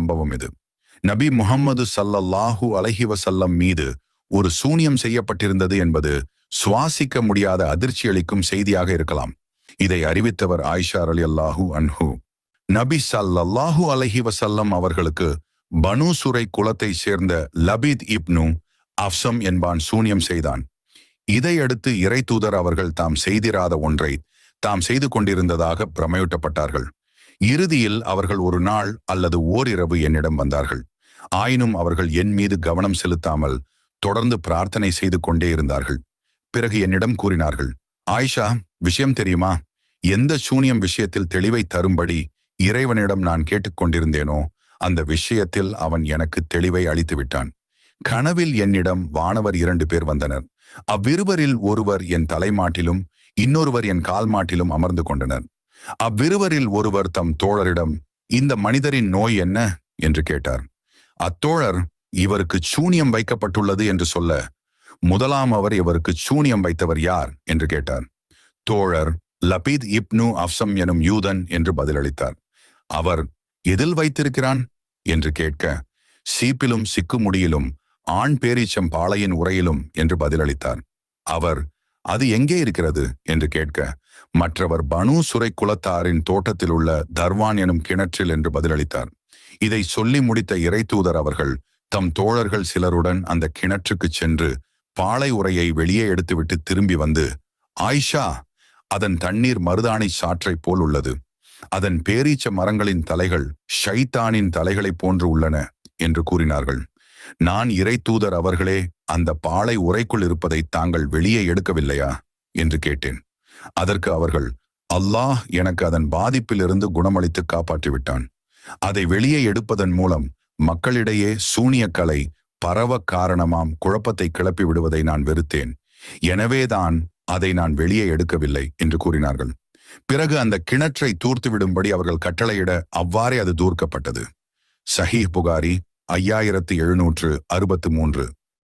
சம்பவம் இது. நபி முஹம்மது ஸல்லல்லாஹு அலைஹி வஸல்லம் மீது ஒரு சூனியம் செய்யப்பட்டிருந்தது என்பது சுவாசிக்க முடியாத அதிர்ச்சி அளிக்கும் செய்தியாக இருக்கலாம். இதை அறிவித்தவர் ஆயிஷா ரலியல்லாஹு அன்ஹு. நபி ஸல்லல்லாஹு அலைஹி வஸல்லம் அவர்களுக்கு பனு சுரை குலத்தை சேர்ந்த லபீத் இப்னு அஃசம் என்பான் சூனியம் செய்தான். இதையடுத்து இறை தூதர் அவர்கள் தாம் செய்திராத ஒன்றை தாம் செய்து கொண்டிருந்ததாக பிரமையூட்டப்பட்டார்கள். இறுதியில் அவர்கள் ஒரு நாள் அல்லது ஓரிரவு என்னிடம் வந்தார்கள். ஆயினும் அவர்கள் என் மீது கவனம் செலுத்தாமல் தொடர்ந்து பிரார்த்தனை செய்து கொண்டே இருந்தார்கள். பிறகு என்னிடம் கூறினார்கள், ஆயிஷா, விஷயம் தெரியுமா? எந்த சூனியம் விஷயத்தில் தெளிவை தரும்படி இறைவனிடம் நான் கேட்டுக்கொண்டிருந்தேனோ அந்த விஷயத்தில் அவன் எனக்கு தெளிவை அளித்து விட்டான். கனவில் என்னிடம் வானவர் 2 பேர் வந்தனர். அவ்விருவரில் ஒருவர் என் தலைமாட்டிலும் இன்னொருவர் என் கால் மாட்டிலும் அமர்ந்து கொண்டனர். அவ்விருவரில் ஒருவர் தம் தோழரிடம், இந்த மனிதரின் நோய் என்ன என்று கேட்டார். அத்தோழர், இவருக்கு சூனியம் வைக்கப்பட்டுள்ளது என்று சொல்ல, முதலாம் அவர், இவருக்கு சூனியம் வைத்தவர் யார் என்று கேட்டார். தோழர், லபீத் இப்னு அஃசம் எனும் யூதன் என்று பதிலளித்தார். அவர், எதில் வைத்திருக்கிறான் என்று கேட்க, சீப்பிலும் சிக்குமுடியிலும் ஆண் பேரீச்சம் பாளையின் உரையிலும் என்று பதிலளித்தார். அவர், அது எங்கே இருக்கிறது என்று கேட்க, மற்றவர் பனு சுரை குலத்தாரின் தோட்டத்தில் உள்ள தர்வான் எனும் கிணற்றில் என்று பதிலளித்தார். இதை சொல்லி முடித்த இறை தூதர் அவர்கள் தம் தோழர்கள் சிலருடன் அந்த கிணற்றுக்கு சென்று பாளை உரையை வெளியே எடுத்துவிட்டு திரும்பி வந்து, ஆயிஷா, அதன் தண்ணீர் மருதாணி சாற்றை போல் உள்ளது. அதன் பேரீச்ச மரங்களின் தலைகள் ஷைத்தானின் தலைகளைப் போன்று உள்ளன என்று கூறினார்கள். நான் இறை தூதர் அவர்களே, அந்த பாளை உரைக்குள் இருப்பதை தாங்கள் வெளியே எடுக்கவில்லையா என்று கேட்டேன். அதற்கு அவர்கள், அல்லாஹ் எனக்கு அதன் பாதிப்பிலிருந்து குணமளித்து காப்பாற்றிவிட்டான். அதை வெளியே எடுப்பதன் மூலம் மக்களிடையே சூனியக்கலை பரவ காரணமாம் குழப்பத்தை கிளப்பி விடுவதை நான் வெறுத்தேன். எனவேதான் அதை நான் வெளியே எடுக்கவில்லை என்று கூறினார்கள். பிறகு அந்த கிணற்றை தூர்த்து விடும்படி அவர்கள் கட்டளையிட அவ்வாறே அது தூர்க்கப்பட்டது. சஹீஹ் புகாரி 5763.